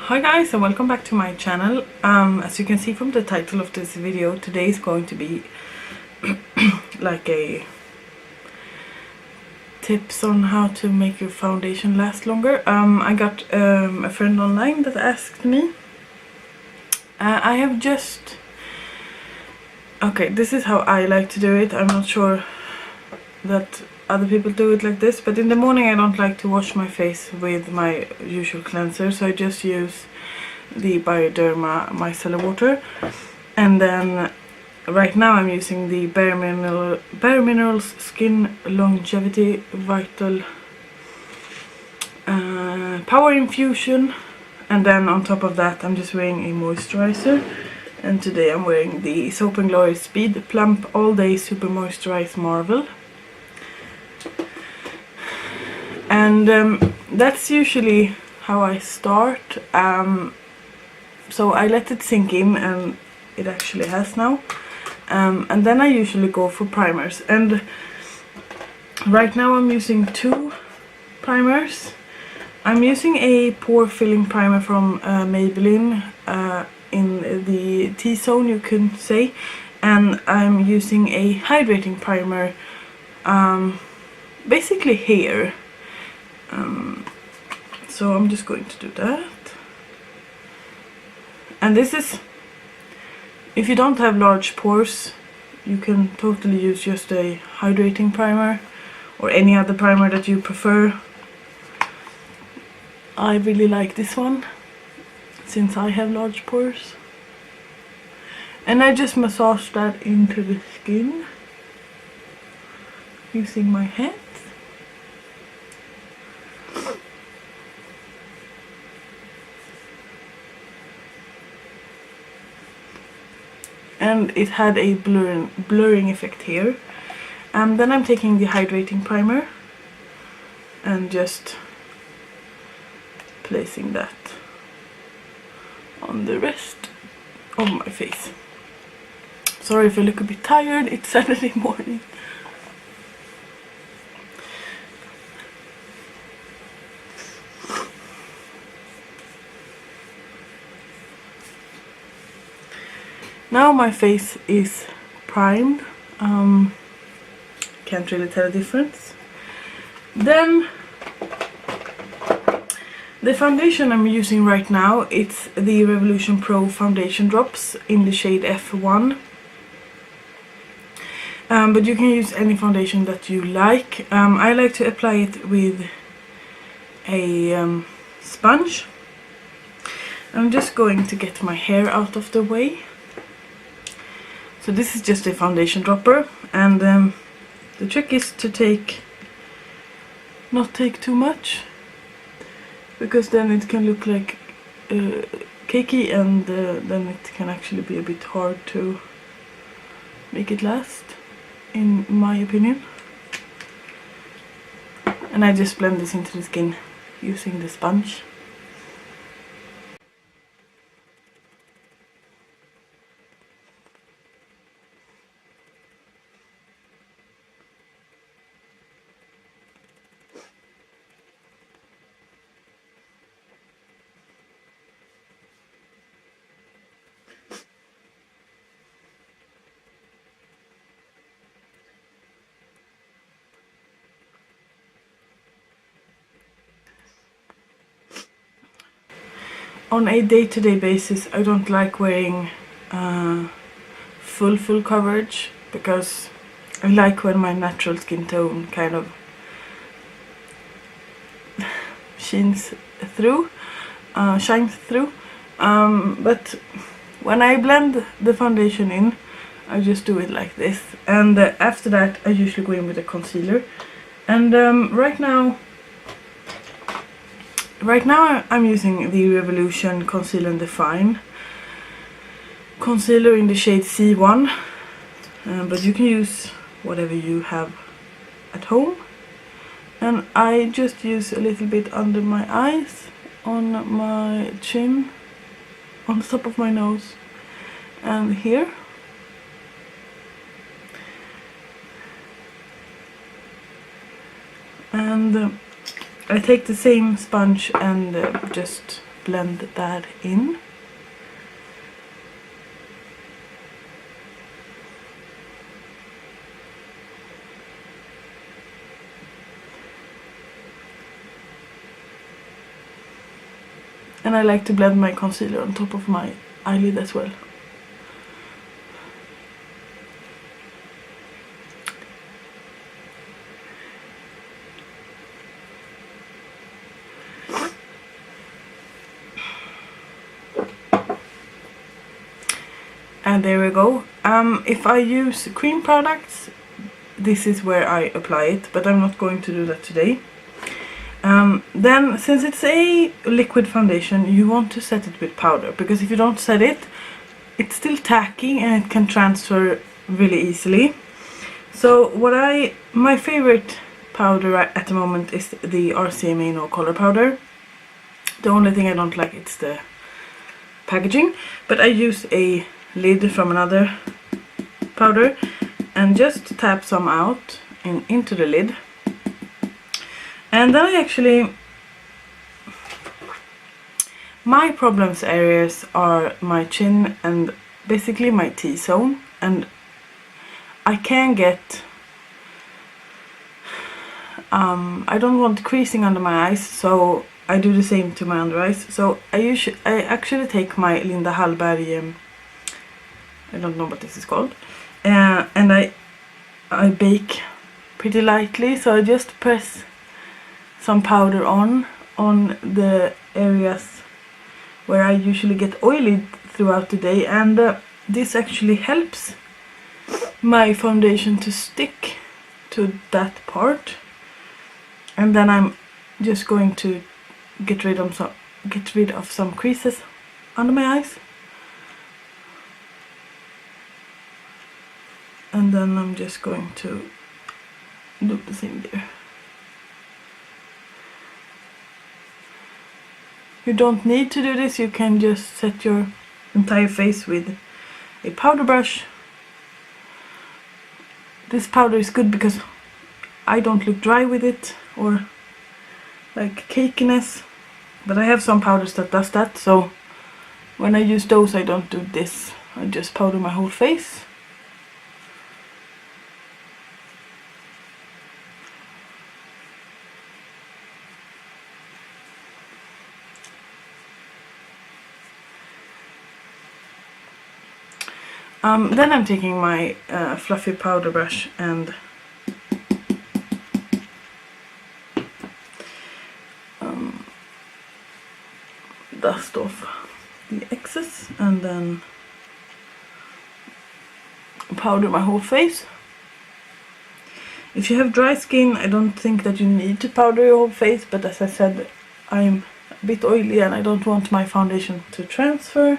Hi guys, and welcome back to my channel. As you can see from the title of this video, today is going to be like a tips on how to make your foundation last longer. I got a friend online that asked me. I have just... Okay, this is how I like to do it. I'm not sure that other people do it like this, but in the morning I don't like to wash my face with my usual cleanser, so I just use the Bioderma micellar water. And then right now I'm using the Bare Minerals Skin Longevity Vital Power Infusion, and then on top of that I'm just wearing a moisturizer. And today I'm wearing the Soap & Glory Speed Plump All Day Super Moisturize Marvel. And that's usually how I start. So I let it sink in, and it actually has now. And then I usually go for primers. And right now I'm using two primers. I'm using a pore filling primer from Maybelline in the T-zone, you can say. And I'm using a hydrating primer, basically here. So I'm just going to do that. And this is, if you don't have large pores, you can totally use just a hydrating primer or any other primer that you prefer. I really like this one since I have large pores. And I just massage that into the skin using my hands. And it had a blurring effect here. And then I'm taking the hydrating primer and just placing that on the rest of my face. Sorry if I look a bit tired, it's Saturday morning. Now my face is primed. Can't really tell a difference. Then the foundation I'm using right now, it's the Revolution Pro Foundation Drops in the shade F1. But you can use any foundation that you like. I like to apply it with a sponge. I'm just going to get my hair out of the way. So this is just a foundation dropper, and the trick is to not take too much, because then it can look like cakey, and then it can actually be a bit hard to make it last, in my opinion. And I just blend this into the skin using the sponge. On a day-to-day basis, I don't like wearing full coverage, because I like when my natural skin tone kind of shines through. But when I blend the foundation in, I just do it like this. And after that, I usually go in with a concealer. And right now I'm using the Revolution Conceal and Define concealer in the shade C1, but you can use whatever you have at home. And I just use a little bit under my eyes, on my chin, on the top of my nose, and here. And I take the same sponge and just blend that in. And I like to blend my concealer on top of my eyelid as well. And there we go. If I use cream products, this is where I apply it, but I'm not going to do that today. Then, since it's a liquid foundation, you want to set it with powder, because if you don't set it, it's still tacky and it can transfer really easily. So my favorite powder at the moment is the RCMA No Color powder. The only thing I don't like is the packaging, but I use a lid from another powder and just tap some out into the lid. And then my problems areas are my chin and basically my T-zone, and I can get I don't want creasing under my eyes, so I do the same to my under eyes. So I actually take my Linda Hallberg, I don't know what this is called, and I bake pretty lightly, so I just press some powder on the areas where I usually get oily throughout the day, and this actually helps my foundation to stick to that part. And then I'm just going to get rid of some creases under my eyes, and then I'm just going to do the same there. You don't need to do this, you can just set your entire face with a powder brush. This powder is good because I don't look dry with it or like cakiness, but I have some powders that does that, so when I use those I don't do this, I just powder my whole face. Then I'm taking my fluffy powder brush and dust off the excess, and then powder my whole face. If you have dry skin, I don't think that you need to powder your whole face, but as I said, I'm a bit oily and I don't want my foundation to transfer.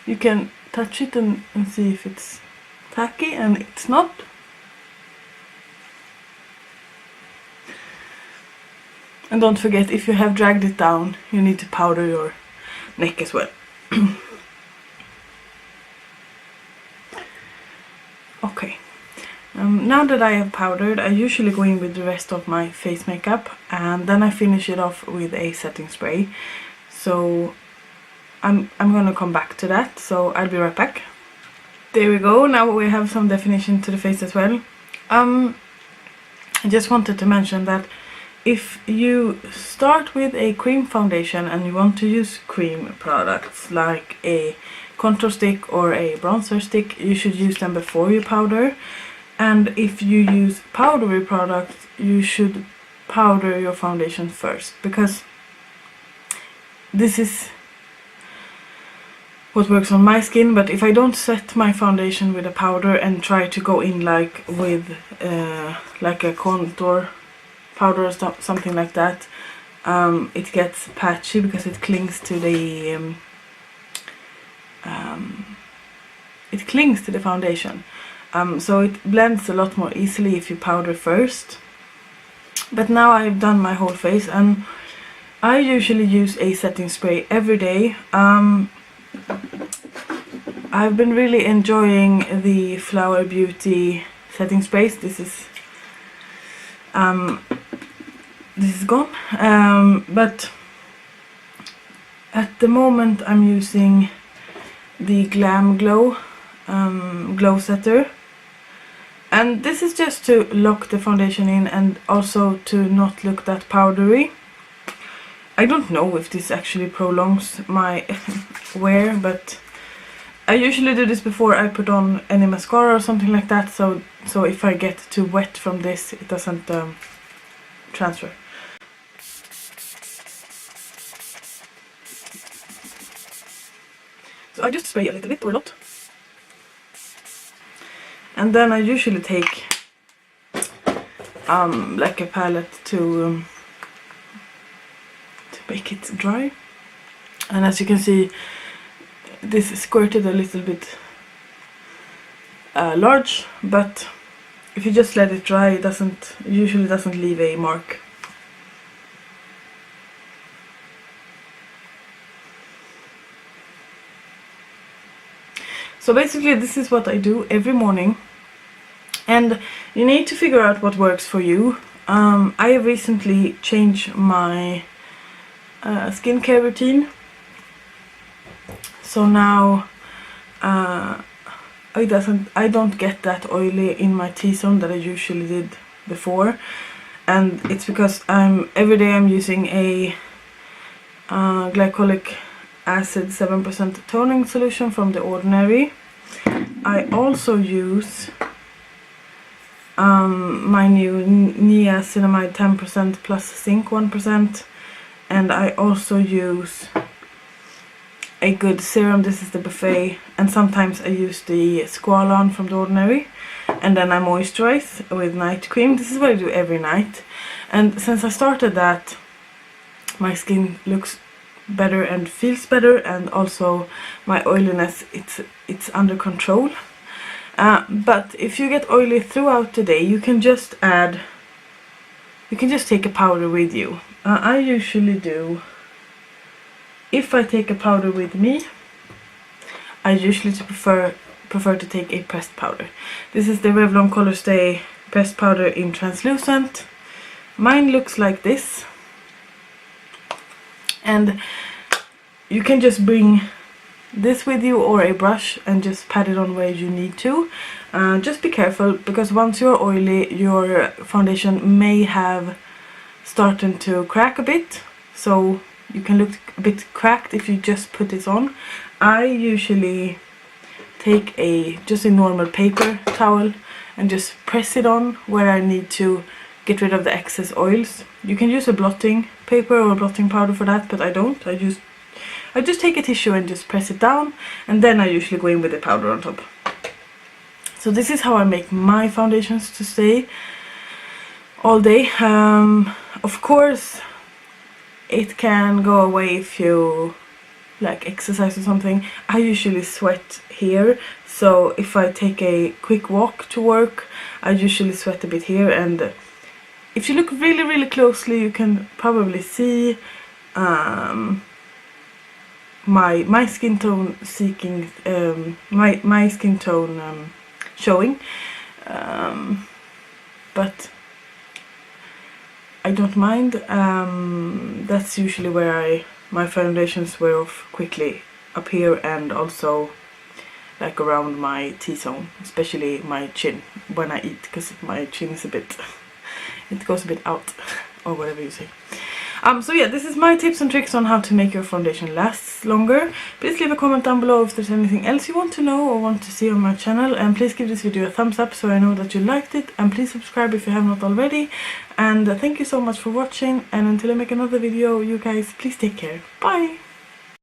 You can touch it and see if it's tacky, and it's not. And don't forget, if you have dragged it down, you need to powder your neck as well. Okay, now that I have powdered, I usually go in with the rest of my face makeup, and then I finish it off with a setting spray. So I'm gonna come back to that, so I'll be right back. There we go, now we have some definition to the face as well. I just wanted to mention that if you start with a cream foundation and you want to use cream products like a contour stick or a bronzer stick, you should use them before you powder. And if you use powdery products, you should powder your foundation first, because this is what works on my skin. But if I don't set my foundation with a powder and try to go in like with like a contour powder or something like that, it gets patchy because it clings to the foundation, so it blends a lot more easily if you powder first. But now I've done my whole face, and I usually use a setting spray every day. I've been really enjoying the Flower Beauty setting sprays. This is gone, but at the moment I'm using the Glam Glow glow setter, and this is just to lock the foundation in and also to not look that powdery. I don't know if this actually prolongs my wear, but I usually do this before I put on any mascara or something like that, so if I get too wet from this, it doesn't transfer. So I just spray a little bit or a lot. And then I usually take like a palette to make it dry. And as you can see, this is squirted a little bit large, but if you just let it dry, it usually doesn't leave a mark. So basically this is what I do every morning, and you need to figure out what works for you. I have recently changed my skincare routine, so now I don't get that oily in my T-zone that I usually did before, and it's because every day I'm using a glycolic acid 7% toning solution from The Ordinary. I also use my new niacinamide 10% plus zinc 1%, and I also use a good serum. This is the Buffet, and sometimes I use the Squalane from The Ordinary, and then I moisturize with night cream. This is what I do every night, and since I started that, my skin looks better and feels better, and also my oiliness, it's under control. But if you get oily throughout the day, you can just take a powder with you. I usually do, if I take a powder with me, I usually prefer to take a pressed powder. This is the Revlon Colorstay pressed powder in translucent. Mine looks like this, and you can just bring this with you or a brush and just pat it on where you need to. Just be careful, because once you're oily, your foundation may have started to crack a bit, so you can look a bit cracked if you just put this on. I usually take just a normal paper towel and just press it on where I need to get rid of the excess oils. You can use a blotting paper or a blotting powder for that, but I don't. I just take a tissue and just press it down, and then I usually go in with the powder on top. So this is how I make my foundations to stay all day. Of course, it can go away if you like exercise or something. I usually sweat here, so if I take a quick walk to work, I usually sweat a bit here, and if you look really, really closely, you can probably see my skin tone my skin tone showing, but I don't mind. That's usually where my foundations wear off quickly, up here and also like around my T-zone, especially my chin when I eat, because my chin is a bit it goes a bit out, or whatever you say. So yeah, this is my tips and tricks on how to make your foundation last longer. Please leave a comment down below if there's anything else you want to know or want to see on my channel, and please give this video a thumbs up so I know that you liked it, and please subscribe if you have not already. And thank you so much for watching, and until I make another video, you guys, please take care. Bye!